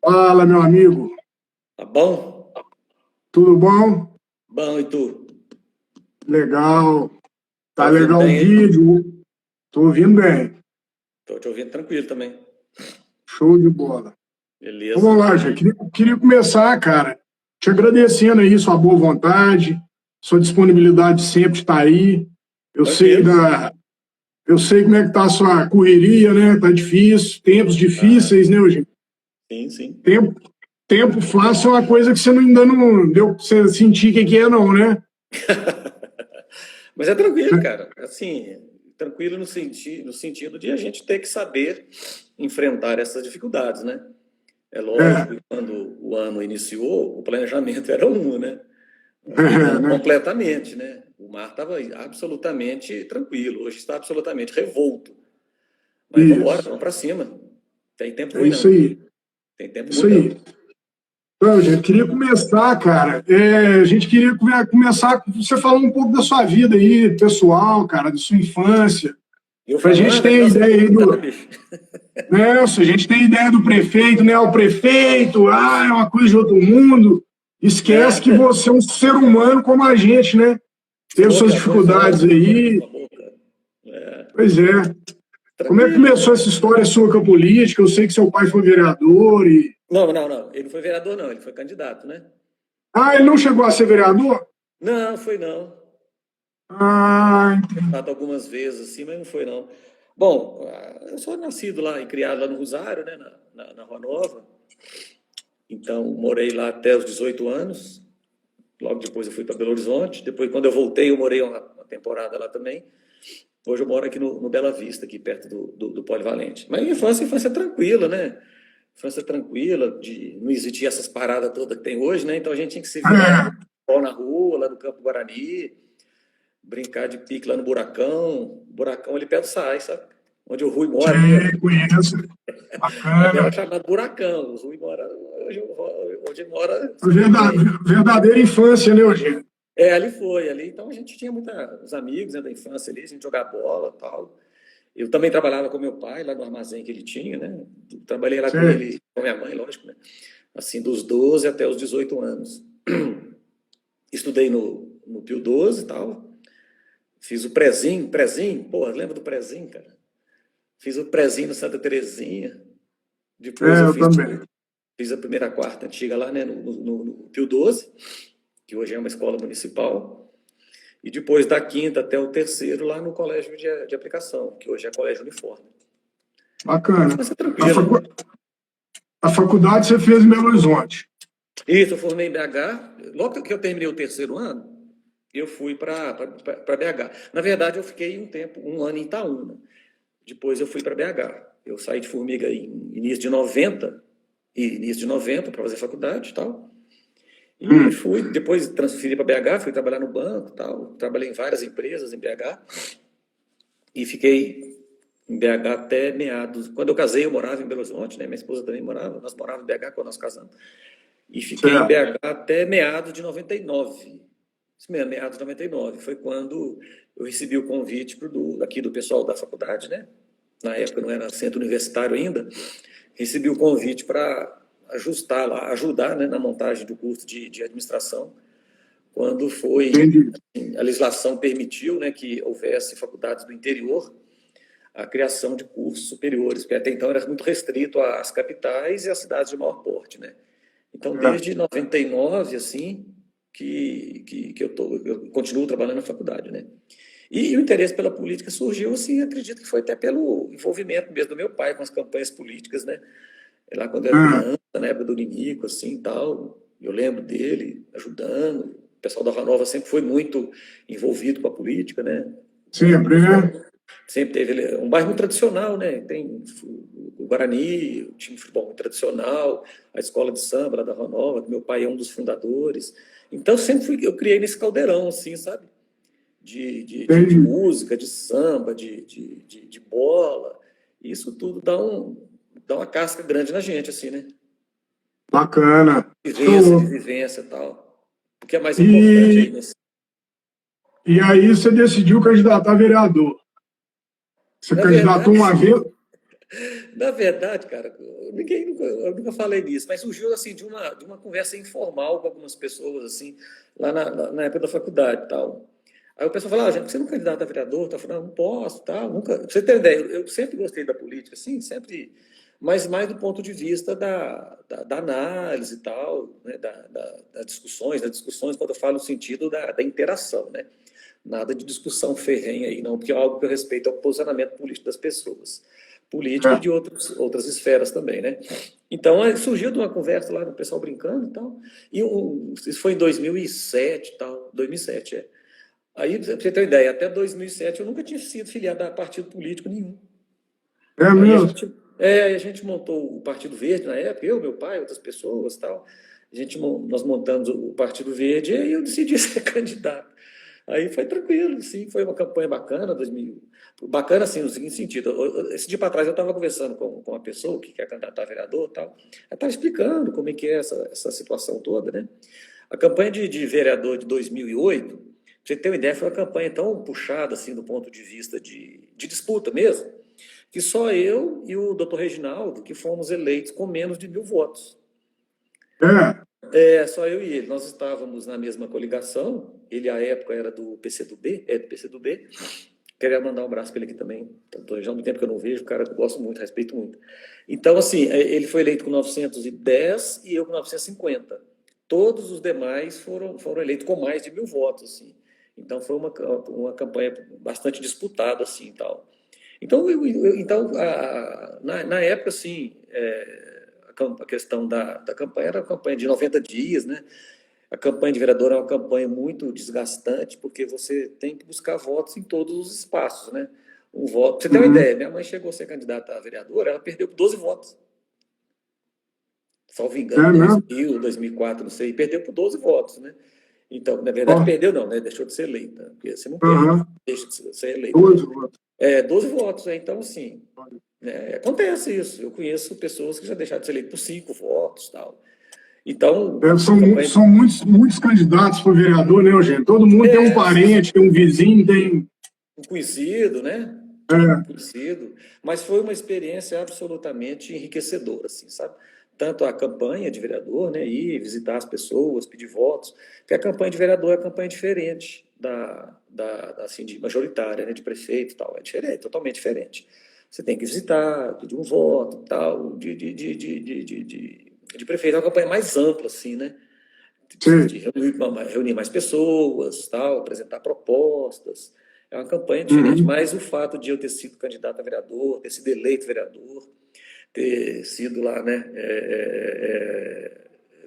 Fala, meu amigo. Tá bom? Tudo bom? Bom, e tu? Legal. Tá Tá ouvindo legal o bem aí? vídeo. Tô ouvindo bem. Tô te ouvindo tranquilo também. Show de bola. Beleza. Vamos lá, já queria começar, cara, te agradecendo aí sua boa vontade, sua disponibilidade sempre de estar aí. Eu sei Tranquilo. eu sei como é que tá a sua correria, né? Tá difícil, tempos Ah, difíceis, né, hoje? sim, sim. Tempo, tempo fácil é uma coisa que você ainda não deu pra você sentir o que que é, não, né? Mas é tranquilo, cara. Assim, tranquilo no sentido de a gente ter que saber enfrentar essas dificuldades, né? É É, lógico que quando o ano iniciou, o planejamento era um, né? Nós é, mudamos né? completamente, né? O mar estava absolutamente tranquilo, hoje está absolutamente revolto. Mas vamos embora, Isso. vamos para cima. Tem tempo É ruim, isso não. aí. Tem tempo Isso ruim, não. aí. Então, gente, queria começar, cara. A gente queria começar com você falando um pouco da sua vida aí, pessoal, cara, da sua infância. Eu Para a gente falando, ter é a melhor você ideia aí perguntar, do. bicho. Né, se a gente tem ideia do prefeito, né? O prefeito, é uma coisa de outro mundo. Esquece que Nada. você é um ser humano como a gente, né? Teve Ô, suas cara, dois dificuldades anos, cara, aí. cala a boca. É, Pois é. Como é que tranquilo, começou cara. essa história sua com a política? Eu sei que seu pai foi vereador e. Não, não, não. Ele não foi vereador, não. Ele foi candidato, né? Ah, ele não chegou a ser vereador? Não, foi não. Ah, Candidato algumas vezes, assim, mas não foi não. Bom, eu sou nascido lá e criado lá no Rosário, né? Na Rua Nova. Então, morei lá até os 18 anos. Logo depois eu fui para Belo Horizonte. Depois, quando eu voltei, eu morei uma temporada lá também. Hoje eu moro aqui no Bela Vista, aqui perto do Polivalente. Mas minha infância tranquila, né? Infância tranquila, não existia essas paradas todas que tem hoje, né? Então a gente tinha que se virar lá no é. futebol na rua, lá no Campo Guarani, brincar de pique lá no Buracão. Buracão ali perto do Sais, sabe? Onde o Rui mora ali, ó. Sim, conheço. Ali era Bacana. chamado Buracão. O Rui mora, hoje mora, A você vê bem. verdadeira infância, né, Eugênio? É, ali foi, ali. Então a gente tinha muitos amigos, né, da infância ali, a gente jogava bola e tal. Eu também trabalhava com meu pai lá no armazém que ele tinha, né? Trabalhei lá com Sim. ele, com minha mãe, lógico, né? Assim, dos 12 até os 18 anos. Estudei no Pio 12 e tal. Fiz o prezinho, porra, lembra do prezinho, cara? Fiz o prezinho no Santa Terezinha. Depois É, eu eu também. fiz a primeira quarta antiga lá, né, no Pio 12, que hoje é uma escola municipal. E depois da quinta até o terceiro lá no colégio de aplicação, que hoje é colégio uniforme. Então, Bacana. infância A, tranquila. facu a faculdade você fez em Belo Horizonte. Isso, eu formei em BH. Logo que eu terminei o terceiro ano, eu fui para BH. Na verdade, eu fiquei um tempo, um ano em Itaúna. Depois eu fui para BH. Eu saí de Formiga em início de 90 para fazer faculdade e tal. E Hum. fui, depois transferi para BH, fui trabalhar no banco e tal. Trabalhei em várias empresas em BH e fiquei em BH até meados. Quando eu casei, eu morava em Belo Horizonte, né? Minha esposa também morava, nós morávamos em BH quando nós casamos. E fiquei em Certo. BH até meados de 99. Isso mesmo, meados de 99. Foi quando eu recebi o convite aqui do pessoal da faculdade, né? Na época não era centro universitário ainda. Recebi o convite para ajustar lá, ajudar, né, na montagem do curso de administração, quando foi, Entendi. assim, a legislação permitiu, né, que houvesse faculdades do interior, a criação de cursos superiores, porque até então era muito restrito às capitais e às cidades de maior porte, né? Então, É. desde 99, assim, que eu continuo trabalhando na faculdade, né? E o interesse pela política surgiu, assim, acredito que foi até pelo envolvimento mesmo do meu pai com as campanhas políticas, né? Lá quando eu era É. criança, na época do Ninico, assim, tal, eu lembro dele ajudando. O pessoal da Ranova sempre foi muito envolvido com a política, né? Sempre, né? Sempre teve um bairro muito tradicional, né? Tem o Guarani, o time de futebol muito tradicional, a escola de samba lá da Ranova, que meu pai é um dos fundadores. Então sempre eu criei nesse caldeirão, assim, sabe? De Entendi. música, de samba, de bola. Isso tudo dá uma casca grande na gente, assim, né? Bacana. De Show. vivência e tal. O que é mais importante E, aí nesse. e aí você decidiu candidatar a vereador. Você Na candidatou verdade, uma vez? Na verdade, cara, eu nunca falei nisso, mas surgiu assim de uma conversa informal com algumas pessoas, assim, lá na época da faculdade e tal. Aí o pessoal falava, gente, você não é candidato a vereador? Eu falei, não posso, tal, nunca. Pra você ter ideia, eu sempre gostei da política, assim, sempre, mas mais do ponto de vista da análise e tal, né, das discussões, quando eu falo no sentido da interação, né? Nada de discussão ferrenha aí, não, porque é algo que eu respeito ao posicionamento político das pessoas. Político e É, de outras esferas também, né? Então, aí surgiu de uma conversa lá, do pessoal brincando e tal, isso foi em 2007 e tal, 2007, é. Aí, pra você ter uma ideia, até 2007 eu nunca tinha sido filiado a partido político nenhum. é Aí a mesmo. gente, a gente montou o Partido Verde na época, eu, meu pai, outras pessoas, tal. Nós montamos o Partido Verde e aí eu decidi ser candidato. Aí foi tranquilo, sim, foi uma campanha bacana, 2000, bacana assim, no seguinte sentido, esse dia para trás eu estava conversando com uma pessoa que quer candidatar a vereador e tal, ela estava explicando como é que é essa situação toda, né? A campanha de vereador de 2008, pra você ter uma ideia, foi uma campanha tão puxada assim do ponto de vista de disputa mesmo, que só eu e o doutor Reginaldo que fomos eleitos com menos de 1.000 votos. É, Só eu e ele. Nós estávamos na mesma coligação. Ele, à época, era do PCdoB, do PCdoB. Queria mandar um abraço para ele aqui também. Já há muito tempo que eu não vejo, o cara que eu gosto muito, respeito muito. Então, assim, ele foi eleito com 910 e eu com 950. Todos os demais foram eleitos com mais de 1.000 votos, assim. Então, foi uma campanha bastante disputada, assim, tal. Então, na época, assim, a questão da campanha era uma campanha de 90 dias, né? A campanha de vereador é uma campanha muito desgastante, porque você tem que buscar votos em todos os espaços, né? Um voto. Pra você ter uma uhum, ideia, minha mãe chegou a ser candidata a vereadora, ela perdeu por 12 votos. Salvo engano, é mesmo. 2000, 2004, não sei, perdeu por 12 votos, né? Então, na Ó, verdade, perdeu não, né? Deixou de ser eleita, porque você não perde, aham, deixa de ser eleito, né? 12 votos. 12 votos, né? Então, assim, né? Acontece isso. Eu conheço pessoas que já deixaram de ser eleitas por 5 votos, tal. Então, É, a campanha são muitos candidatos para vereador, né, Eugênio? Todo mundo tem um é parente, tem um vizinho, tem. um conhecido, né? Um É, conhecido, mas foi uma experiência absolutamente enriquecedora, assim, sabe? Tanto a campanha de vereador, né, ir visitar as pessoas, pedir votos, porque a campanha de vereador é uma campanha diferente assim, de majoritária, né, de prefeito e tal, é diferente, totalmente diferente. Você tem que visitar, pedir um voto, tal, de prefeito, é uma campanha mais ampla, assim, né? De sei. reunir mais pessoas, tal, apresentar propostas. É uma campanha diferente, Uhum. mas o fato de eu ter sido candidato a vereador, ter sido eleito vereador, ter sido lá, né,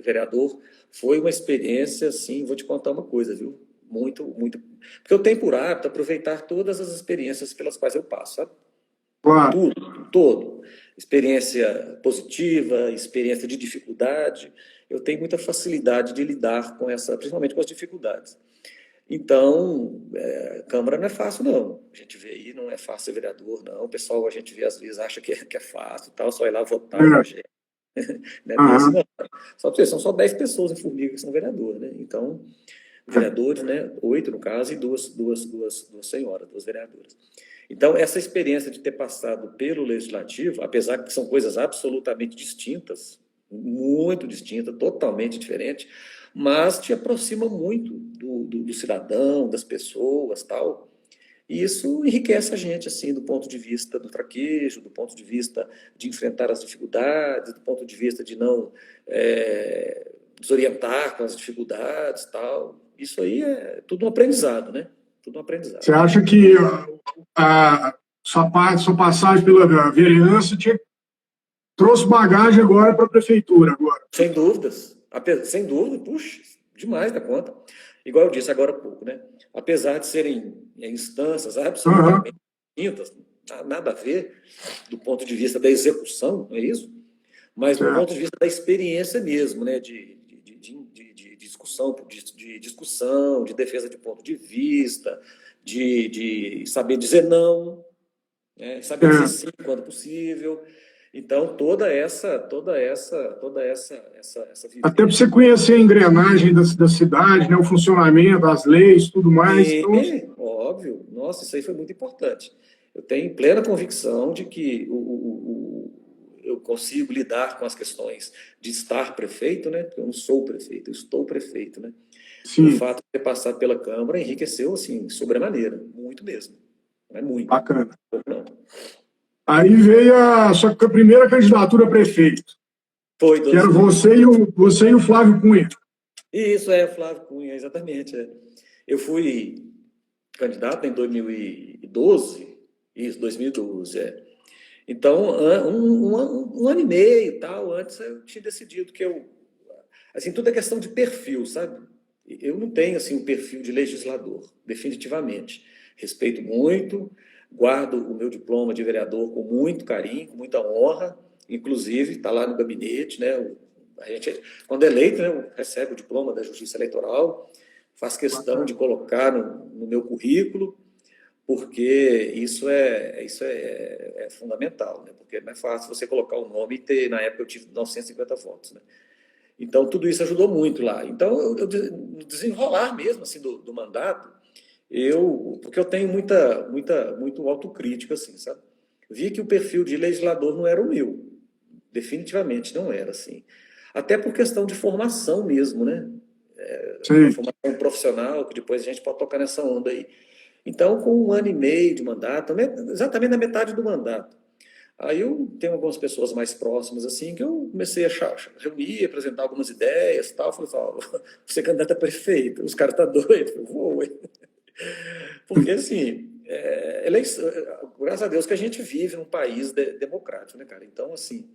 vereador, foi uma experiência, assim, vou te contar uma coisa, viu? Muito, muito. Porque eu tenho por hábito aproveitar todas as experiências pelas quais eu passo, sabe? Claro. Tudo, todo. Experiência positiva, experiência de dificuldade. Eu tenho muita facilidade de lidar com principalmente com as dificuldades. Então, Câmara não é fácil, não. A gente vê aí, não é fácil ser vereador, não. O pessoal, a gente vê, às vezes, acha que é fácil, tal, só ir lá votar e É, eleger. Não é bem assim, aham. não. Só para vocês, são só 10 pessoas em Formiga que são vereador, né? Então, vereadores, né? 8 no caso, e duas senhoras, duas vereadoras. Então, essa experiência de ter passado pelo Legislativo, apesar que são coisas absolutamente distintas, muito distintas, totalmente diferentes, mas te aproxima muito do cidadão, das pessoas, tal. E isso enriquece a gente, assim, do ponto de vista do traquejo, do ponto de vista de enfrentar as dificuldades, do ponto de vista de não desorientar com as dificuldades, tal. Isso aí é tudo um aprendizado, né? Tudo um aprendizado. Você acha que sua passagem pela vereança trouxe bagagem agora para a prefeitura agora? Sem dúvidas, sem dúvida, puxa, demais da conta. Igual eu disse agora há pouco, né? Apesar de serem instâncias Aham, absolutamente distintas, nada a ver do ponto de vista da execução, não é isso? Mas do ponto certo. de vista da experiência mesmo, né? De discussão, de defesa de ponto de vista, de saber dizer não, né? Saber dizer É. sim quando possível. Então, toda essa Até para vivência. você conhecer a engrenagem da cidade, né, o funcionamento, as leis, tudo mais. Então, Sim, óbvio. Nossa, isso aí foi muito importante. Eu tenho plena convicção de que eu consigo lidar com as questões de estar prefeito, né? Porque eu não sou prefeito, eu estou prefeito, né? Sim. O fato de ter passado pela Câmara enriqueceu, assim, sobremaneira, muito mesmo. Não é muito. Bacana. Não. Aí veio a sua primeira candidatura a prefeito. Foi, que era você e o Flávio Cunha. Isso, Flávio Cunha, exatamente. Eu fui candidato em 2012, isso, 2012, Então, um ano e meio, tal, antes eu tinha decidido que assim, tudo é questão de perfil, sabe? Eu não tenho, assim, um perfil de legislador, definitivamente. Respeito muito, guardo o meu diploma de vereador com muito carinho, com muita honra, inclusive está lá no gabinete, né? A gente, quando é eleito, né, recebe o diploma da Justiça Eleitoral, faz questão de colocar no meu currículo, porque isso é fundamental, né? Porque não é fácil você colocar o nome e ter, na época eu tive 950 votos, né? Então, tudo isso ajudou muito lá. Então, no desenrolar mesmo assim, do mandato, porque eu tenho muito autocrítica, assim, sabe? Vi que o perfil de legislador não era o meu. Definitivamente não era, assim. Até por questão de formação mesmo, né? Uma formação profissional, que depois a gente pode tocar nessa onda aí. Então, com um ano e meio de mandato, exatamente na metade do mandato, aí eu tenho algumas pessoas mais próximas, assim, que eu comecei a reunir, apresentar algumas ideias e tal. Falei, você é candidato a prefeito, os caras estão doidos. Eu vou, ué. Porque, assim, graças a Deus que a gente vive num país democrático, né, cara? Então, assim,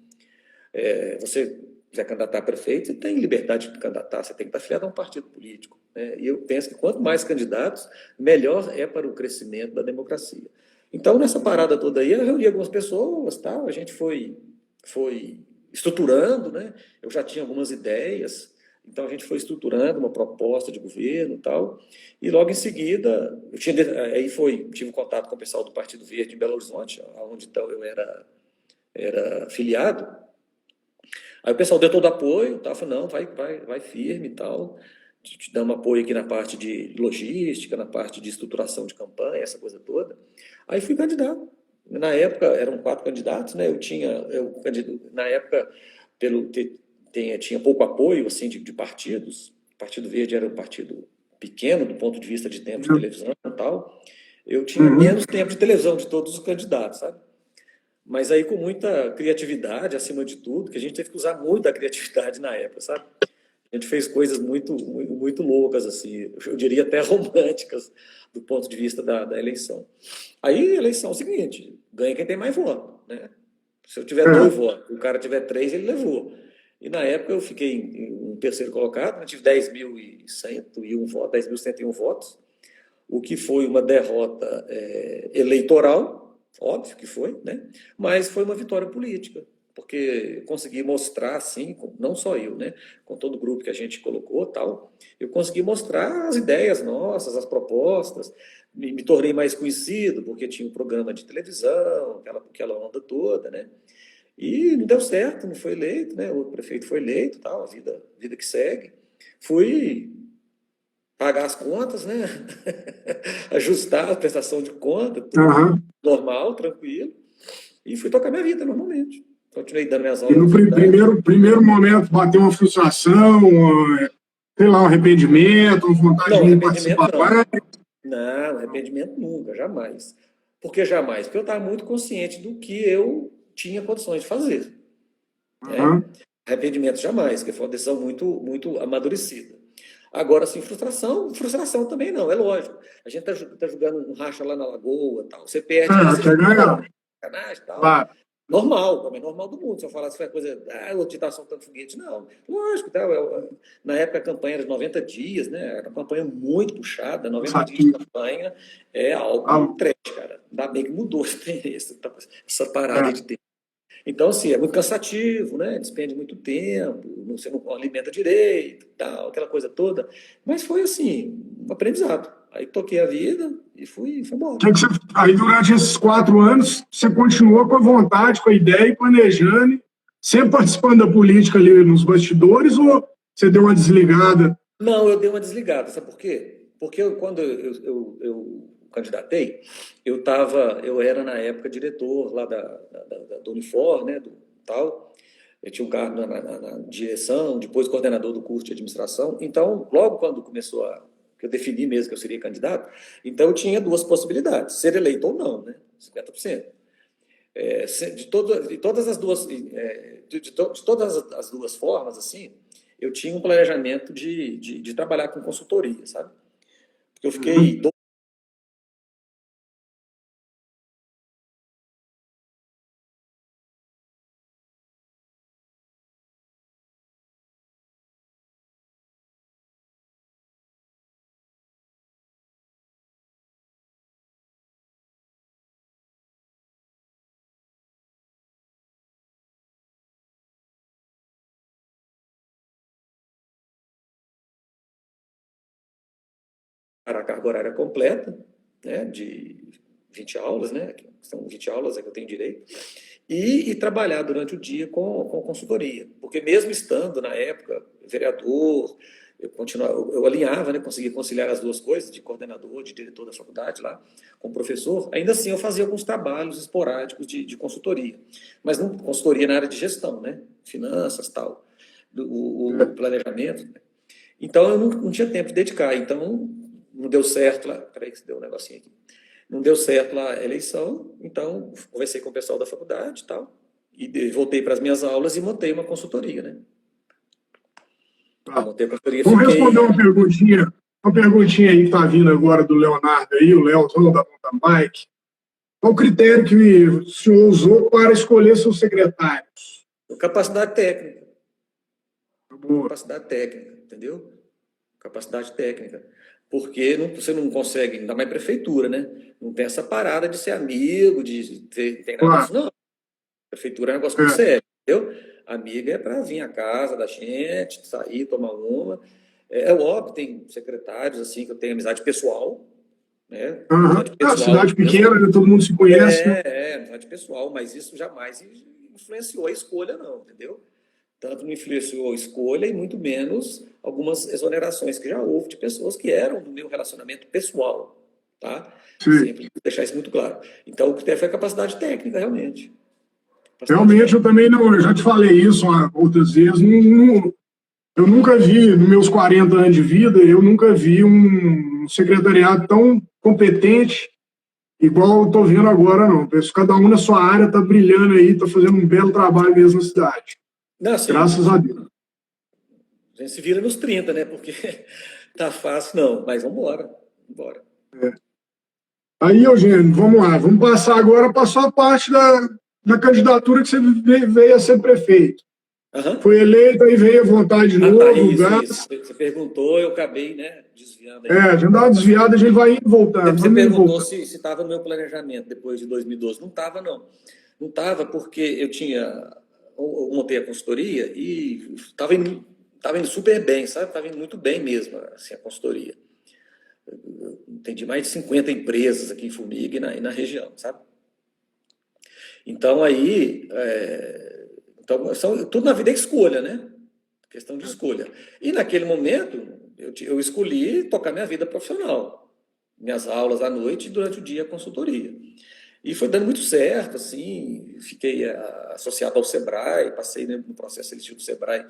você quiser candidatar a prefeito, você tem liberdade de candidatar, você tem que estar afiliado a um partido político, né? E eu penso que quanto mais candidatos, melhor é para o crescimento da democracia. Então, nessa parada toda aí, eu reuni algumas pessoas, tal, a gente foi estruturando, né? Eu já tinha algumas ideias, então a gente foi estruturando uma proposta de governo, tal, e logo em seguida, tive contato com o pessoal do Partido Verde em Belo Horizonte, onde então eu era filiado. Aí o pessoal deu todo apoio, tá? Falou, não, vai firme e tal, te damos apoio aqui na parte de logística, na parte de estruturação de campanha, essa coisa toda. Aí fui candidato. Na época, eram 4 candidatos, né? Na época, tinha pouco apoio, assim, de partidos. O Partido Verde era um partido pequeno, do ponto de vista de tempo de televisão e tal. Eu tinha menos tempo de televisão de todos os candidatos, sabe? Mas aí com muita criatividade, acima de tudo, que a gente teve que usar muito a criatividade na época, sabe? A gente fez coisas muito, muito, muito loucas, assim, eu diria até românticas, do ponto de vista da eleição. Aí a eleição é o seguinte, ganha quem tem mais voto, né? Se eu tiver 2 votos, o cara tiver 3, ele levou. E na época eu fiquei em terceiro colocado, eu tive 10.101 votos, 10.101 votos, o que foi uma derrota eleitoral, óbvio que foi, né? Mas foi uma vitória política, porque consegui mostrar, assim, não só eu, né? Com todo o grupo que a gente colocou, tal, eu consegui mostrar as ideias nossas, as propostas, me tornei mais conhecido, porque tinha um programa de televisão, aquela onda toda, né? E não deu certo, não foi eleito, né? O prefeito foi eleito, tal, a vida que segue. Fui pagar as contas, né? Ajustar a prestação de conta, tudo normal, tranquilo, e fui tocar minha vida normalmente. Continuei dando minhas aulas. E no primeiro momento bateu uma frustração, sei lá, um arrependimento, uma vontade de participar mais? Não, arrependimento nunca, jamais. Por que jamais? Porque eu estava muito consciente do que eu tinha condições de fazer. Né? Arrependimento jamais, que foi uma decisão muito, muito amadurecida. Agora, assim, frustração também não, é lógico. A gente tá jogando um racha lá na lagoa, tal. Você perde, você sacanagem, tal. Claro. Normal, como é normal do mundo. Se eu falar se foi coisa, outro tá soltando foguete, não. Lógico, tá? Na época a campanha era de 90 dias, né? Era uma campanha muito puxada, 90 dias de campanha é algo trash, cara. Ainda bem que mudou essa parada de tempo. Então, assim, é muito cansativo, né? Despende muito tempo, você não alimenta direito, tal, aquela coisa toda. Mas foi, assim, um aprendizado. Aí toquei a vida e fui embora. Aí, durante esses 4 anos, você continuou com a vontade, com a ideia, planejando, sempre participando da política ali nos bastidores, ou você deu uma desligada? Não, eu dei uma desligada. Sabe por quê? Porque quando eu candidatei, eu era na época diretor lá do Unifor, né, do tal, eu tinha um cargo na direção, depois coordenador do curso de administração, então logo quando começou que eu defini mesmo que eu seria candidato, então eu tinha duas possibilidades, ser eleito ou não, né, 50%. De todas as duas, de todas as duas formas, assim, eu tinha um planejamento de trabalhar com consultoria, sabe? Porque eu fiquei a carga horária completa, né, de 20 aulas, né, que são 20 aulas que eu tenho direito, e trabalhar durante o dia com consultoria, porque mesmo estando, na época, vereador, eu alinhava, né, conseguia conciliar as duas coisas, de coordenador, de diretor da faculdade lá, com professor, ainda assim eu fazia alguns trabalhos esporádicos de consultoria, mas não consultoria na área de gestão, né, finanças, tal, o planejamento, né? Então eu não tinha tempo de dedicar, então não deu certo lá, peraí que deu um negocinho aqui, não deu certo lá a eleição, então conversei com o pessoal da faculdade e tal, e voltei para as minhas aulas e montei uma consultoria, né? Tá. Montei a consultoria, Vamos responder fiquei... uma perguntinha aí que está vindo agora do Leonardo aí, o Léo, dono da mountain bike. Qual o critério que o senhor usou para escolher seus secretários? Capacidade técnica. Boa. Capacidade técnica, entendeu? Capacidade técnica. Porque você não consegue, ainda mais prefeitura, né? Não tem essa parada de ser amigo, tem nada disso, Claro. não. Prefeitura é um negócio muito É. sério, entendeu? Amiga é para vir à casa da gente, sair, tomar uma. É óbvio, tem secretários assim que eu tenho amizade pessoal, né? Uhum. Amizade Ah, pessoal cidade mesmo. pequena, né? Todo mundo se conhece, né? Amizade pessoal, mas isso jamais influenciou a escolha, não, entendeu? Tanto não influenciou a escolha e muito menos algumas exonerações que já houve de pessoas que eram do meu relacionamento pessoal, tá? Sim. Sempre deixar isso muito claro. Então, o critério foi a capacidade técnica, realmente. Capacidade Realmente, eu técnica. também não, eu já te falei isso outras vezes, eu nunca vi, nos meus 40 anos de vida, eu nunca vi um secretariado tão competente igual eu estou vendo agora, não. Cada um na sua área está brilhando aí, está fazendo um belo trabalho mesmo na cidade. Não, assim, Graças a Deus. a gente se vira nos 30, né? Porque tá fácil, não. Mas vamos embora. Embora. Aí, Eugênio, vamos lá. Vamos passar agora para a sua parte da candidatura que você veio a ser prefeito. Aham. Foi eleito, aí veio a vontade de Ah, tá, novo, o isso, gás. isso. Você perguntou, eu acabei, né, desviando aí. A gente dá uma desviada, a gente vai indo e voltando. Você Vamos indo e perguntou voltando. se estava no meu planejamento depois de 2012. Não estava, não. Não estava porque eu montei a consultoria e estava indo super bem, sabe? Estava indo muito bem mesmo, assim, a consultoria. Eu atendi mais de 50 empresas aqui em Formiga e na região, sabe? Então, aí, tudo na vida é escolha, né? Questão de escolha. E naquele momento, eu escolhi tocar minha vida profissional. Minhas aulas à noite e durante o dia a consultoria. E foi dando muito certo, assim, fiquei associado ao Sebrae, passei, né, no processo seletivo do Sebrae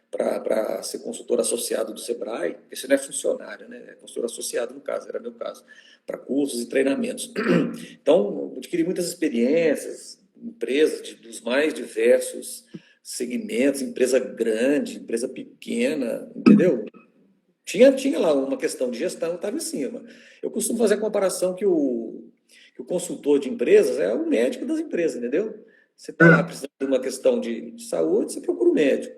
para ser consultor associado do Sebrae. Esse não é funcionário, né? É consultor associado, no caso, era meu caso, para cursos e treinamentos. Então, eu adquiri muitas experiências, empresas dos mais diversos segmentos, empresa grande, empresa pequena, entendeu? Tinha lá uma questão de gestão, estava em cima. Eu costumo fazer a comparação que o consultor de empresas é o médico das empresas, entendeu? Você está lá É. precisando de uma questão de saúde, você procura o médico.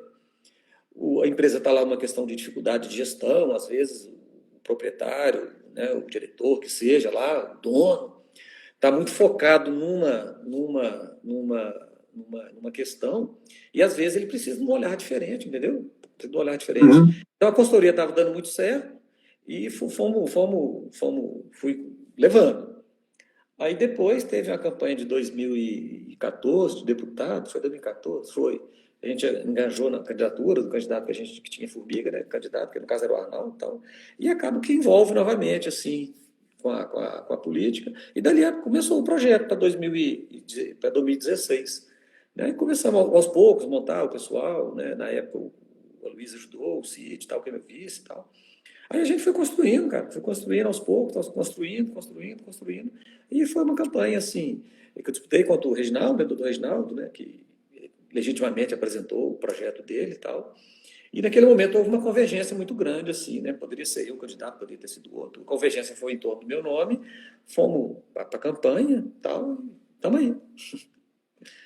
A empresa está lá uma questão de dificuldade de gestão, às vezes o proprietário, né, o diretor, que seja lá, o dono, está muito focado numa questão e às vezes ele precisa de um olhar diferente, entendeu? Precisa de um olhar diferente. Uhum. Então a consultoria estava dando muito certo e fui levando. Aí depois teve a campanha de 2014 de deputado, foi 2014, foi. A gente engajou na candidatura do candidato que tinha em Formiga, né? Candidato, que no caso era o Arnaldo e tal. E acaba que envolve novamente, assim, com a política, e dali começou o projeto para 2016. Né? E começamos aos poucos a montar o pessoal, né? Na época o Luiz ajudou, o Cid, tal, que é meu vice e tal. Aí a gente foi construindo, cara, foi construindo aos poucos, construindo, e foi uma campanha, assim, que eu disputei contra o Reginaldo, né, doutor Reginaldo, né, que legitimamente apresentou o projeto dele e tal, e naquele momento houve uma convergência muito grande, assim, né, poderia ser eu o candidato, poderia ter sido outro, a convergência foi em torno do meu nome, fomos para a campanha e tal, estamos aí.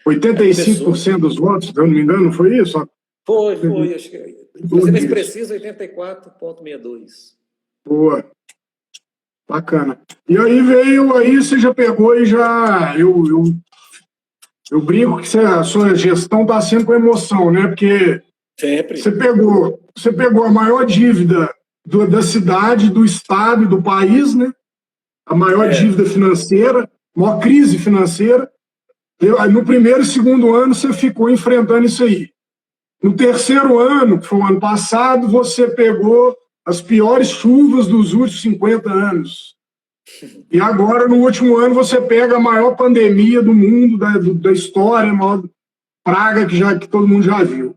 Aí começou, 85% dos votos, se eu não me engano, foi isso? foi, acho que, para ser mais preciso, 84,62. Boa, bacana. E aí veio, aí você já pegou e já. Eu brinco que a sua gestão está sendo com emoção, né? Porque Sempre. você pegou a maior dívida da cidade, do estado e do país, né? A maior dívida financeira, maior crise financeira. No primeiro e segundo ano você ficou enfrentando isso aí. No terceiro ano, que foi o ano passado, você pegou as piores chuvas dos últimos 50 anos. E agora, no último ano, você pega a maior pandemia do mundo, da história, a maior praga que todo mundo já viu.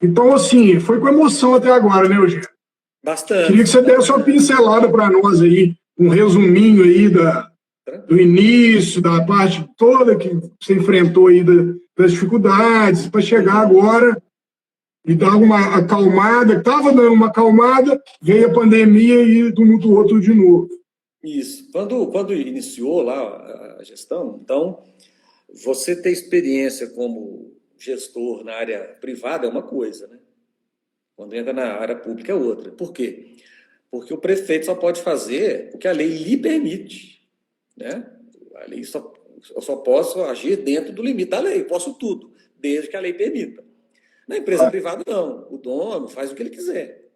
Então, assim, foi com emoção até agora, né, Eugênio? Queria que Bastante. você desse uma pincelada para nós aí, um resuminho aí do início, da parte toda que você enfrentou aí das dificuldades, para chegar agora e dar uma acalmada. Estava dando uma acalmada, veio a pandemia e tumultuou tudo de novo. Isso. Quando iniciou lá a gestão, então, você ter experiência como gestor na área privada é uma coisa, né? Quando entra na área pública é outra. Por quê? Porque o prefeito só pode fazer o que a lei lhe permite, né? A lei eu só posso agir dentro do limite da lei, eu posso tudo, desde que a lei permita. Na empresa privada, não. O dono faz o que ele quiser,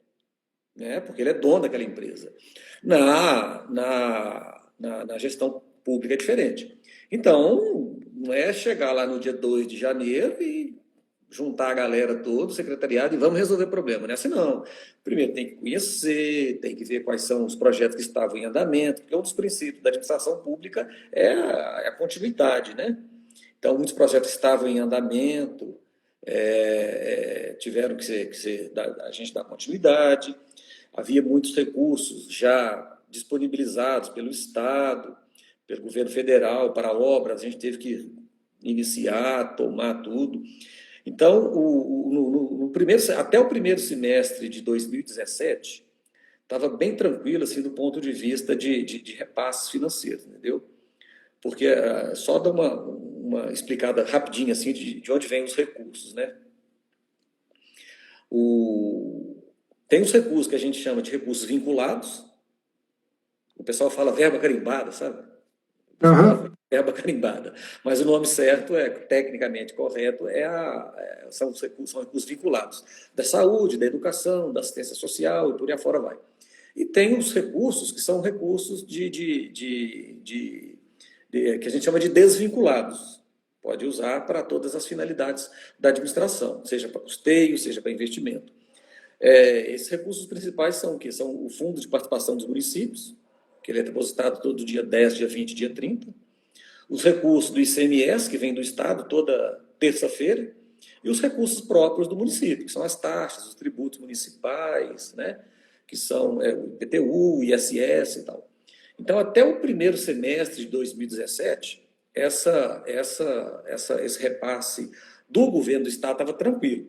né? Porque ele é dono daquela empresa. Na gestão pública é diferente. Então, não é chegar lá no dia 2 de janeiro e juntar a galera toda, o secretariado, e vamos resolver o problema. Não é assim, não. Primeiro tem que conhecer, tem que ver quais são os projetos que estavam em andamento, porque um dos princípios da administração pública é a continuidade, né? Então, muitos projetos estavam em andamento, tiveram que ser a gente dar continuidade, havia muitos recursos já disponibilizados pelo Estado, pelo governo federal para obras, a gente teve que iniciar, tomar tudo. Então, até o primeiro semestre de 2017, estava bem tranquilo assim, do ponto de vista de repasses financeiros, entendeu? Porque só dar uma explicada rapidinha assim, de onde vêm os recursos, né? Tem os recursos que a gente chama de recursos vinculados. O pessoal fala verba carimbada, sabe? Uhum. Verba carimbada. Mas o nome certo, tecnicamente correto, são recursos vinculados da saúde, da educação, da assistência social e por aí afora vai. E tem os recursos que são recursos que a gente chama de desvinculados. Pode usar para todas as finalidades da administração, seja para custeio, seja para investimento. Esses recursos principais são o quê? São o Fundo de Participação dos Municípios, que ele é depositado todo dia 10, dia 20, dia 30. Os recursos do ICMS, que vem do Estado toda terça-feira, e os recursos próprios do município, que são as taxas, os tributos municipais, né? Que são o IPTU, ISS e tal. Então, até o primeiro semestre de 2017, esse repasse do governo do Estado estava tranquilo.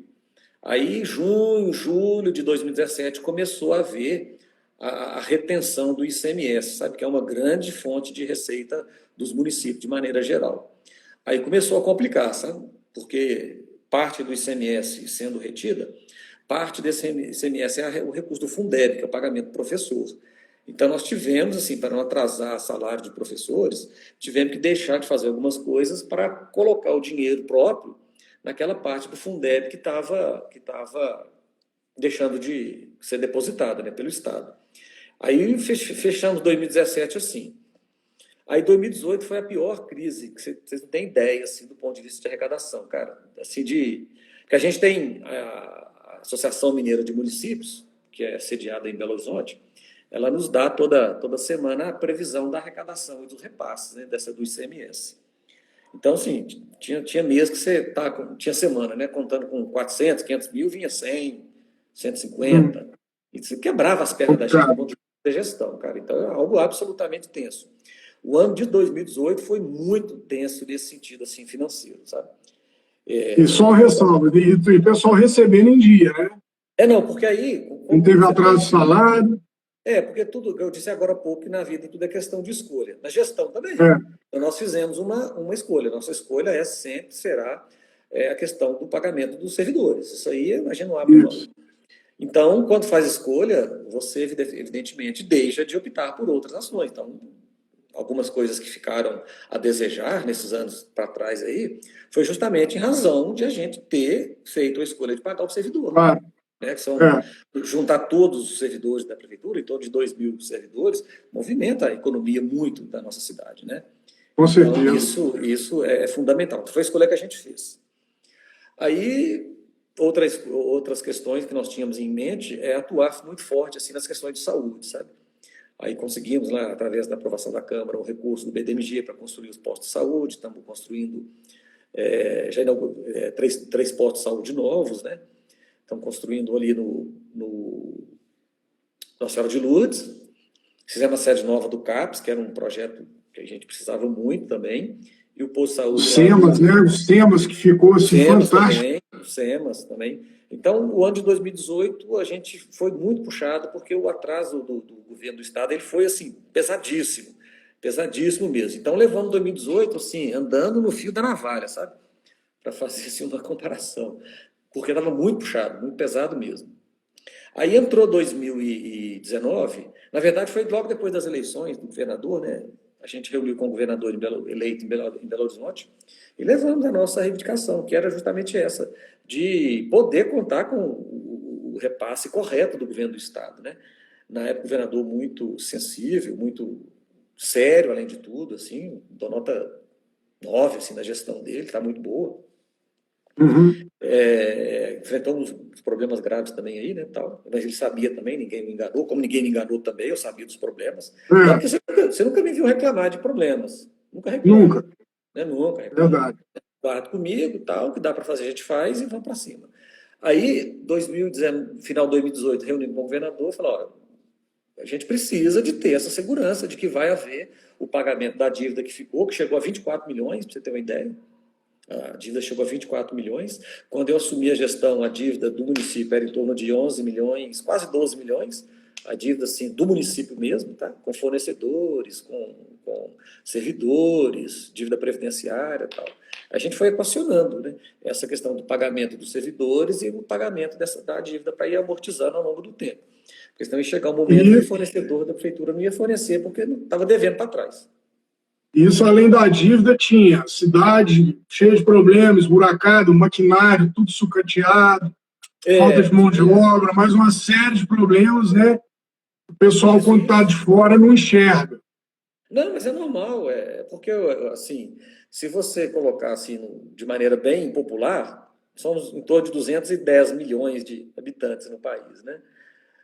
Aí, junho, julho de 2017, começou a haver a retenção do ICMS, sabe, que é uma grande fonte de receita dos municípios, de maneira geral. Aí começou a complicar, sabe, porque parte do ICMS sendo retida, parte desse ICMS é o recurso do Fundeb, que é o pagamento do professor. Então, nós tivemos, assim, para não atrasar salário de professores, tivemos que deixar de fazer algumas coisas para colocar o dinheiro próprio naquela parte do Fundeb que estava deixando de ser depositada, né, pelo Estado. Aí fechamos 2017 assim. Aí 2018 foi a pior crise, que vocês não têm ideia, assim, do ponto de vista de arrecadação, cara. Assim, que a gente tem a Associação Mineira de Municípios, que é sediada em Belo Horizonte, ela nos dá toda semana a previsão da arrecadação e dos repasses, né, do ICMS. Então, assim, tinha mês que você tinha semana, né, contando com 400, 500 mil, vinha 100, 150, e você quebrava as pernas da gente no ponto de vista da gestão, cara. Então, é algo absolutamente tenso. O ano de 2018 foi muito tenso nesse sentido, assim, financeiro, sabe? E só ressalva, e o pessoal recebendo em dia, né? Não, porque aí... Não teve atraso de salário. Porque tudo, eu disse agora há pouco que na vida tudo é questão de escolha. Na gestão também. Então, nós fizemos uma escolha. Nossa escolha sempre será a questão do pagamento dos servidores. Isso aí a gente não abre mão. Então, quando faz escolha, você evidentemente deixa de optar por outras ações. Então, algumas coisas que ficaram a desejar nesses anos para trás aí, foi justamente em razão de a gente ter feito a escolha de pagar o servidor. Claro. Né, que são juntar todos os servidores da prefeitura, em torno de 2.000 servidores, movimenta a economia muito da nossa cidade, né? Com certeza. Então, isso é fundamental. Então, foi a escolha que a gente fez. Aí, outras questões que nós tínhamos em mente é atuar muito forte assim, nas questões de saúde, sabe? Aí conseguimos, lá, através da aprovação da Câmara, o recurso do BDMG para construir os postos de saúde, estamos construindo já três postos de saúde novos, né? Estamos construindo ali no Nossa Senhora de Lourdes. Fizemos a sede nova do CAPS, que era um projeto que a gente precisava muito também. E o posto de saúde... Os SEMAS, né? Os SEMAS, que ficou assim, fantástico. Os SEMAS também. Então, o ano de 2018, a gente foi muito puxado, porque o atraso do governo do Estado ele foi assim, pesadíssimo. Pesadíssimo mesmo. Então, levamos 2018, assim, andando no fio da navalha, sabe? Para fazer assim, uma comparação. Porque estava muito puxado, muito pesado mesmo. Aí entrou 2019, na verdade foi logo depois das eleições do governador, né? A gente reuniu com o governador eleito em Belo Horizonte e levamos a nossa reivindicação, que era justamente essa, de poder contar com o repasse correto do governo do Estado, né? Na época, o governador muito sensível, muito sério, além de tudo, assim, dou nota 9 assim, na gestão dele, está muito boa. Enfrentamos problemas graves também aí, né, tal, mas ele sabia também, ninguém me enganou, como ninguém me enganou também, eu sabia dos problemas. Claro que você nunca me viu reclamar de problemas, nunca reclamou. Nunca. Né, nunca. Verdade. Guarda comigo, tal, o que dá para fazer a gente faz e vamos para cima. Aí, final de 2018, reunindo com o governador, falou, olha, a gente precisa de ter essa segurança de que vai haver o pagamento da dívida que ficou, que chegou a 24 milhões, para você ter uma ideia. A dívida chegou a 24 milhões. Quando eu assumi a gestão, a dívida do município era em torno de 11 milhões, quase 12 milhões. A dívida assim, do município mesmo, tá? Com fornecedores, com servidores, dívida previdenciária e tal. A gente foi equacionando, né, essa questão do pagamento dos servidores e o pagamento da dívida para ir amortizando ao longo do tempo. Porque senão ia chegar um momento que o fornecedor da prefeitura não ia fornecer porque não estava devendo para trás. Isso, além da dívida, tinha cidade cheia de problemas, buracado, maquinário, tudo sucateado, falta de mão de obra, mais uma série de problemas, né? O pessoal, quando está de fora, não enxerga. Não, mas é normal, porque, assim, se você colocar assim, de maneira bem popular, somos em torno de 210 milhões de habitantes no país, né?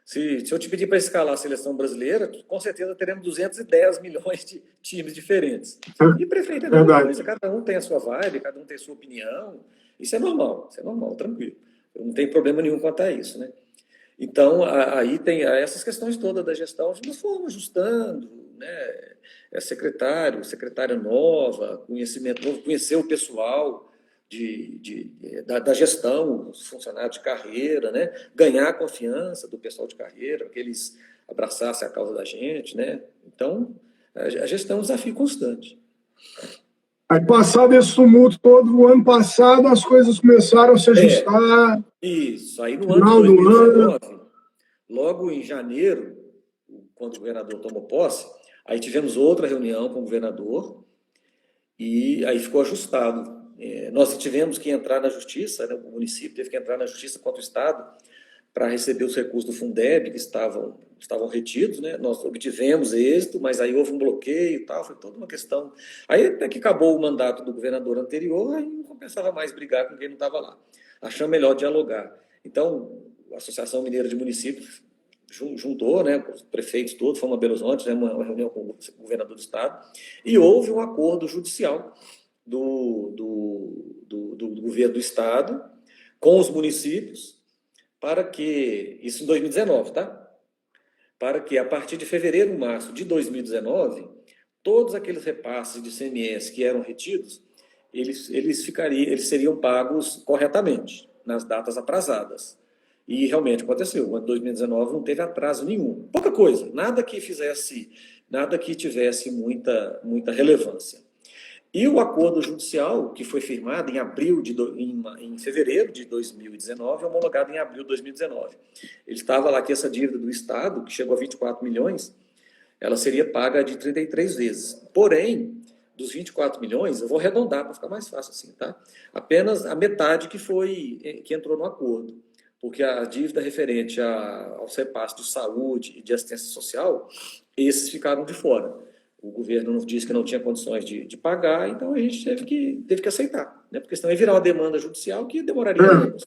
Se eu te pedir para escalar a seleção brasileira, com certeza teremos 210 milhões de times diferentes. E prefeito é a mesma coisa, cada um tem a sua vibe, cada um tem a sua opinião. Isso é normal, tranquilo. Eu não tenho problema nenhum quanto a isso, né? Então, aí tem essas questões todas da gestão, nós fomos ajustando, né? Secretária nova, conhecimento novo, conhecer o pessoal da gestão, os funcionários de carreira, né? Ganhar a confiança do pessoal de carreira, que eles abraçassem a causa da gente, né? Então, a gestão é um desafio constante. Aí, passado esse tumulto todo, o ano passado, as coisas começaram a se ajustar. Isso. Aí, no ano de 2019, logo em janeiro, quando o governador tomou posse, aí tivemos outra reunião com o governador e aí ficou ajustado. Nós tivemos que entrar na justiça, né, o município teve que entrar na justiça contra o Estado para receber os recursos do Fundeb que estavam retidos, né? Nós obtivemos êxito, mas aí houve um bloqueio e tal, foi toda uma questão. Aí até que acabou o mandato do governador anterior, aí não compensava mais brigar com quem não estava lá. Achamos melhor dialogar. Então, a Associação Mineira de Municípios juntou, né, os prefeitos todos, fomos a Belo Horizonte, né, uma reunião com o governador do estado, e houve um acordo judicial do governo do estado com os municípios para que, isso em 2019, tá? Para que a partir de fevereiro, março de 2019, todos aqueles repasses de ICMS que eram retidos, eles seriam pagos corretamente, nas datas aprazadas. E realmente aconteceu. O ano de 2019 não teve atraso nenhum. Pouca coisa, nada que tivesse muita relevância. E o acordo judicial, que foi firmado em fevereiro de 2019, homologado em abril de 2019. Ele estava lá que essa dívida do Estado, que chegou a 24 milhões, ela seria paga de 33 vezes. Porém, dos 24 milhões, eu vou arredondar para ficar mais fácil assim, tá? Apenas a metade que entrou no acordo. Porque a dívida referente ao repasse de saúde e de assistência social, esses ficaram de fora. O governo nos disse que não tinha condições de pagar, então a gente teve que aceitar, né? Porque senão ia virar uma demanda judicial que demoraria anos.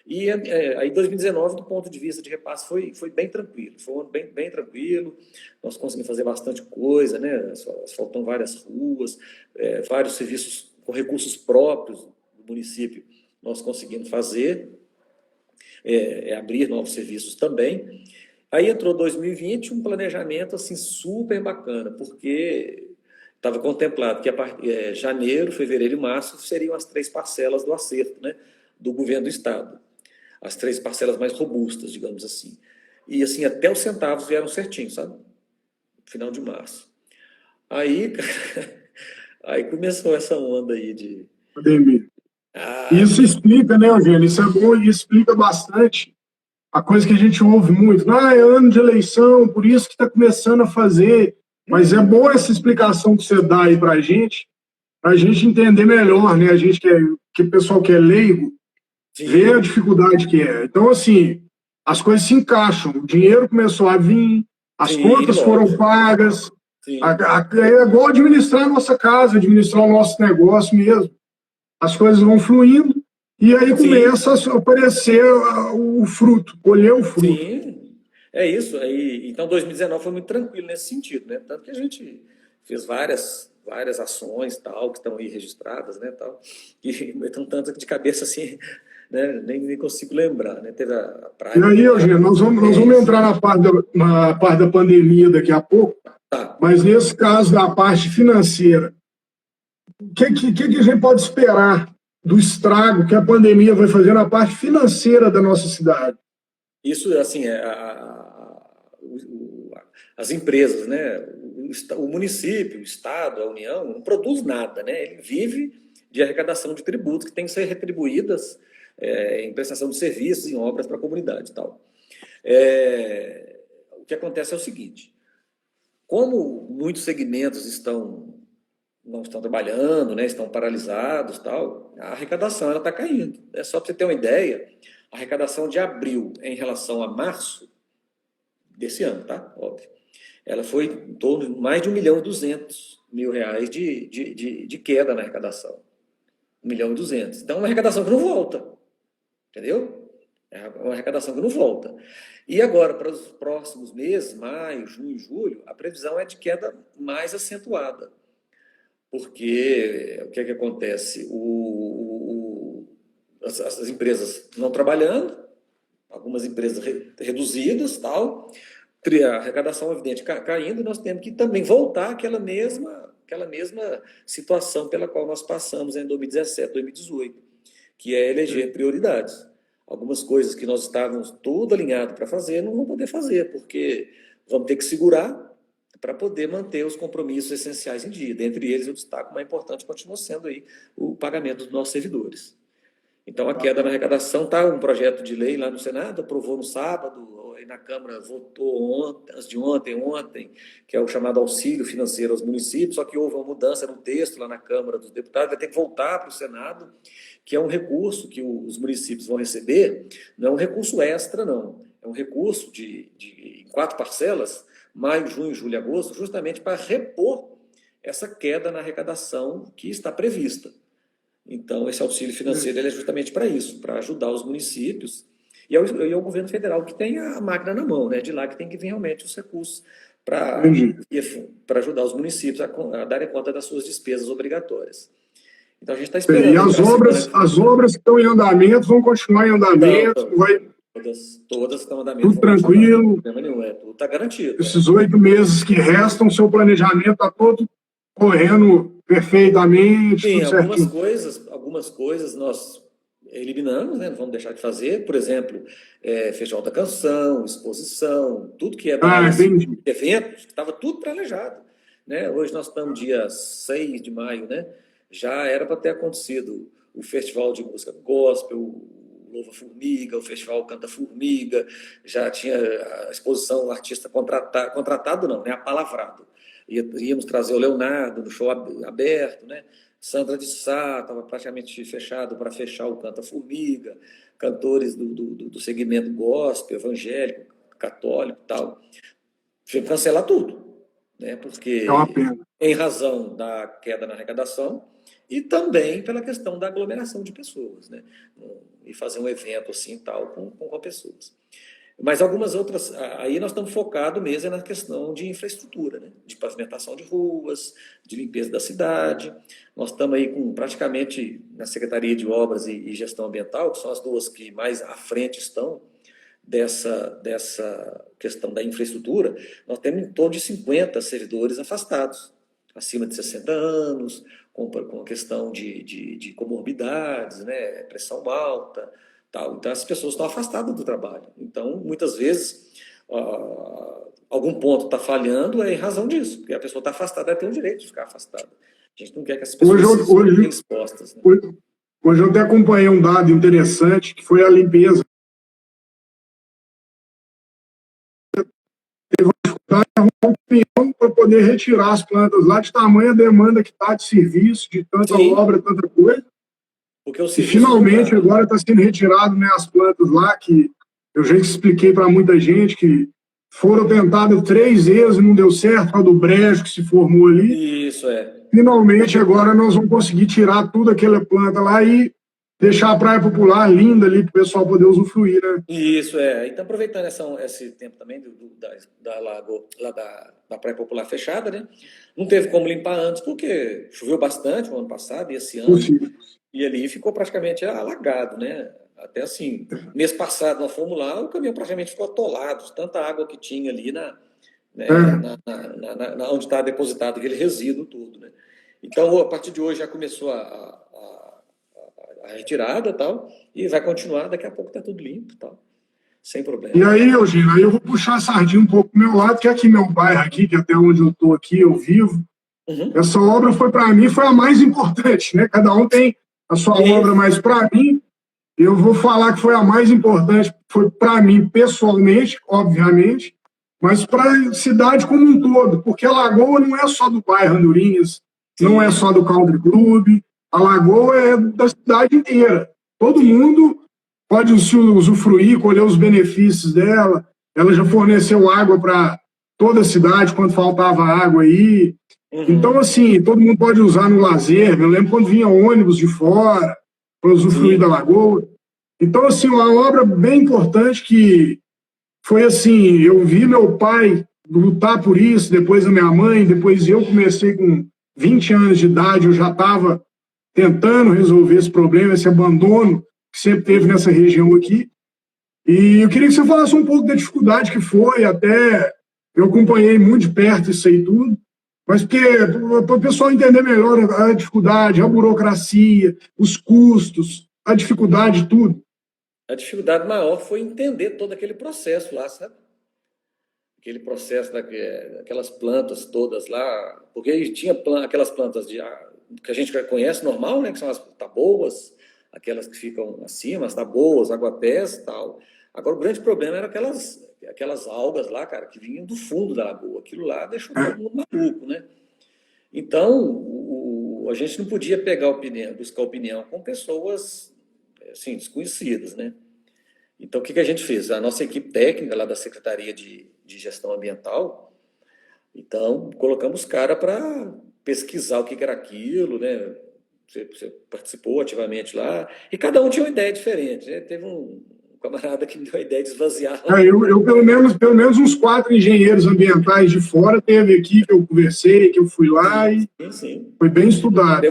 E aí 2019, do ponto de vista de repasse, foi bem tranquilo, foi um ano bem tranquilo, nós conseguimos fazer bastante coisa, né? Asfaltam várias ruas, vários serviços com recursos próprios do município, nós conseguimos fazer, abrir novos serviços também. Aí entrou 2020, um planejamento assim super bacana, porque estava contemplado que janeiro, fevereiro e março seriam as 3 parcelas do acerto, né, do governo do estado. As 3 parcelas mais robustas, digamos assim. E assim, até os centavos vieram certinho, sabe? Final de março. Aí, aí começou essa onda aí de... Pandemia. Isso explica, né, Eugênio? Isso é bom e explica bastante a coisa que a gente ouve muito. É ano de eleição, por isso que está começando a fazer. Mas é boa essa explicação que você dá aí para a gente entender melhor, né? A gente que o pessoal que é leigo, vê a dificuldade que é. Então, assim, as coisas se encaixam. O dinheiro começou a vir, as contas foram pagas. É igual administrar a nossa casa, administrar o nosso negócio mesmo. As coisas vão fluindo e aí começa a aparecer o fruto, colher o fruto. Sim, é isso. Então, 2019 foi muito tranquilo nesse sentido, né? Tanto que a gente fez várias ações, tal, que estão aí registradas, né, tal. E então, tanto de cabeça assim, né, nem consigo lembrar, né? Teve a praia. E aí, Eugênio, nós vamos entrar na parte da pandemia daqui a pouco, mas nesse caso da parte financeira, o que a gente pode esperar do estrago que a pandemia vai fazer na parte financeira da nossa cidade? Isso, assim, as empresas, né? O município, o Estado, a União, não produz nada, né? Ele vive de arrecadação de tributos que tem que ser retribuídas em prestação de serviços, em obras para a comunidade e tal. O que acontece é o seguinte, como muitos segmentos não estão trabalhando, né, estão paralisados, tal, a arrecadação está caindo. É só para você ter uma ideia, a arrecadação de abril em relação a março desse ano, tá? Óbvio. Ela foi em torno de mais de 1.200.000 reais de queda na arrecadação. 1.200.000. Então, é uma arrecadação que não volta. Entendeu? É uma arrecadação que não volta. E agora, para os próximos meses, maio, junho, julho, a previsão é de queda mais acentuada. Porque o que acontece? As empresas não trabalhando, algumas empresas reduzidas, tal, a arrecadação evidente caindo, e nós temos que também voltar àquela mesma situação pela qual nós passamos em 2017, 2018, que é eleger prioridades. Algumas coisas que nós estávamos tudo alinhado para fazer, não vamos poder fazer, porque vamos ter que segurar para poder manter os compromissos essenciais em dia. Dentre eles, eu destaco, o mais importante continua sendo aí o pagamento dos nossos servidores. Então, a queda na arrecadação está um projeto de lei lá no Senado, aprovou no sábado, e na Câmara votou ontem, que é o chamado auxílio financeiro aos municípios, só que houve uma mudança no texto lá na Câmara dos Deputados, vai ter que voltar para o Senado, que é um recurso que os municípios vão receber, não é um recurso extra, não, é um recurso em 4 parcelas, maio, junho, julho e agosto, justamente para repor essa queda na arrecadação que está prevista. Então, esse auxílio financeiro ele é justamente para isso, para ajudar os municípios E é o governo federal que tem a máquina na mão, né? De lá que tem que vir realmente os recursos para Entendi. ajudar os municípios a darem conta das suas despesas obrigatórias. Então a gente está E esperando aí para a semana que as obras que estão em andamento vão continuar em então, andamento, vai todas estão em andamento, tudo vão continuar, não tem tranquilo. problema nenhum, tudo está garantido, né? Esses 8 meses que restam, seu planejamento está todo correndo perfeitamente, Sim, tudo certinho. algumas coisas nós eliminamos, né? Não vamos deixar de fazer, por exemplo, Festival da Canção, exposição, tudo que é da Ah, área assim, de entendi. eventos, estava tudo planejado, né? Hoje nós estamos dia 6 de maio, né? Já era para ter acontecido o Festival de Música Gospel, o Louva Formiga, o Festival Canta Formiga, já tinha a exposição, o artista contratado não, né? Apalavrado. Íamos trazer o Leonardo no show aberto, né? Sandra de Sá estava praticamente fechado para fechar o Canta Formiga, cantores do segmento gospel, evangélico, católico e tal. Tive que cancelar tudo, né? É uma Porque pena. em razão da queda na arrecadação e também pela questão da aglomeração de pessoas, né? E fazer um evento assim tal com pessoas. Mas algumas outras, aí nós estamos focados mesmo na questão de infraestrutura, né? De pavimentação de ruas, de limpeza da cidade. Nós estamos aí com praticamente na Secretaria de Obras e Gestão Ambiental, que são as duas que mais à frente estão dessa questão da infraestrutura, nós temos em torno de 50 servidores afastados, acima de 60 anos, com a questão de comorbidades, né? Pressão alta, tal. Então, as pessoas estão afastadas do trabalho. Então, muitas vezes, algum ponto está falhando em razão disso, porque a pessoa está afastada, ela tem o direito de ficar afastada. A gente não quer que essas Hoje, pessoas eu- fiquem hoje, expostas, né? hoje, hoje eu até acompanhei um dado interessante, que foi a limpeza. Para poder retirar as plantas lá de tamanha demanda que está de serviço, de tanta Sim, obra, tanta coisa. porque o E serviço não finalmente para. agora está sendo retirado, né, as plantas lá, que eu já expliquei para muita gente que foram tentadas 3 vezes e não deu certo, a do brejo que se formou ali. Isso é. Finalmente agora nós vamos conseguir tirar tudo aquela planta lá e deixar a praia popular linda ali para o pessoal poder usufruir, né? Isso é. Então, aproveitando esse tempo também da lago, lá da Praia Popular fechada, né? Não teve como limpar antes, porque choveu bastante no ano passado e esse ano, Possível. e ali ficou praticamente alagado, né? Até assim, mês passado nós fomos lá, o caminhão praticamente ficou atolado, de tanta água que tinha ali né, É. onde está depositado aquele resíduo todo, né? Então, a partir de hoje já começou a retirada e tal, e vai continuar, daqui a pouco está tudo limpo e tal, sem E problema. aí, Eugênio, aí eu vou puxar a sardinha um pouco pro meu lado, que é aqui meu bairro aqui, que até onde eu estou aqui, eu vivo. Uhum. Essa obra foi para mim, foi a mais importante, né? Cada um tem a sua obra, Isso, mas para mim, eu vou falar que foi a mais importante, foi para mim pessoalmente, obviamente, mas para a cidade como um todo, porque a Lagoa não é só do bairro Andorinhas, não é sim, só do Country Club, a Lagoa é da cidade inteira. Todo sim. mundo pode usufruir, colher os benefícios dela. Ela já forneceu água para toda a cidade quando faltava água aí. Então, Uhum. assim, todo mundo pode usar no lazer. Eu lembro quando vinha ônibus de fora para usufruir da Sim, lagoa. Então, assim, uma obra bem importante que foi assim, eu vi meu pai lutar por isso, depois a minha mãe, depois eu comecei com 20 anos de idade, eu já estava tentando resolver esse problema, esse abandono que sempre teve uhum. nessa região aqui. E eu queria que você falasse um pouco da dificuldade que foi, até eu acompanhei muito de perto isso aí tudo, mas porque para o pessoal entender melhor a dificuldade, a burocracia, os custos, a dificuldade, tudo. A dificuldade maior foi entender todo aquele processo lá, sabe? Aquele processo daquelas plantas todas lá, porque tinha aquelas plantas que a gente conhece normal, né? Que são as taboas, aquelas que ficam acima, as taboas, aguapés e tal. Agora, o grande problema era aquelas algas lá, cara, que vinham do fundo da lagoa. Aquilo lá deixou todo mundo maluco, né? Então, a gente não podia pegar opinião, buscar opinião com pessoas assim, desconhecidas, né? Então, o que a gente fez? A nossa equipe técnica lá da Secretaria de Gestão Ambiental, então, colocamos cara para pesquisar o que era aquilo, né? Você participou ativamente lá, e cada um tinha uma ideia diferente, né? Teve um camarada que me deu a ideia de esvaziar. Eu pelo menos uns 4 engenheiros ambientais de fora teve aqui, que eu conversei, que eu fui lá e Sim. foi bem estudado.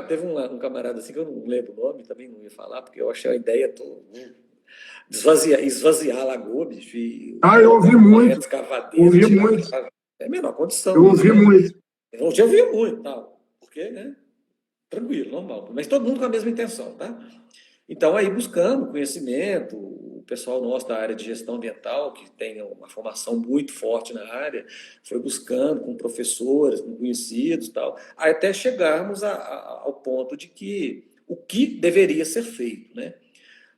Teve um camarada assim, que eu não lembro o nome, também não ia falar, porque eu achei a ideia de esvaziar a lagoa, bicho. Eu ouvi muito. Escavadeira, tirar é a menor condição. Eu ouvi muito. Eu já ouvi muito, tal. Porque, né? Tranquilo, normal. Mas todo mundo com a mesma intenção, tá? Então, aí buscando conhecimento, o pessoal nosso da área de gestão ambiental, que tem uma formação muito forte na área, foi buscando com professores, com conhecidos e tal, até chegarmos ao ponto de que o que deveria ser feito, né?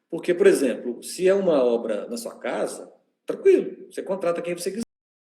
Porque, por exemplo, se é uma obra na sua casa, tranquilo, você contrata quem você quiser.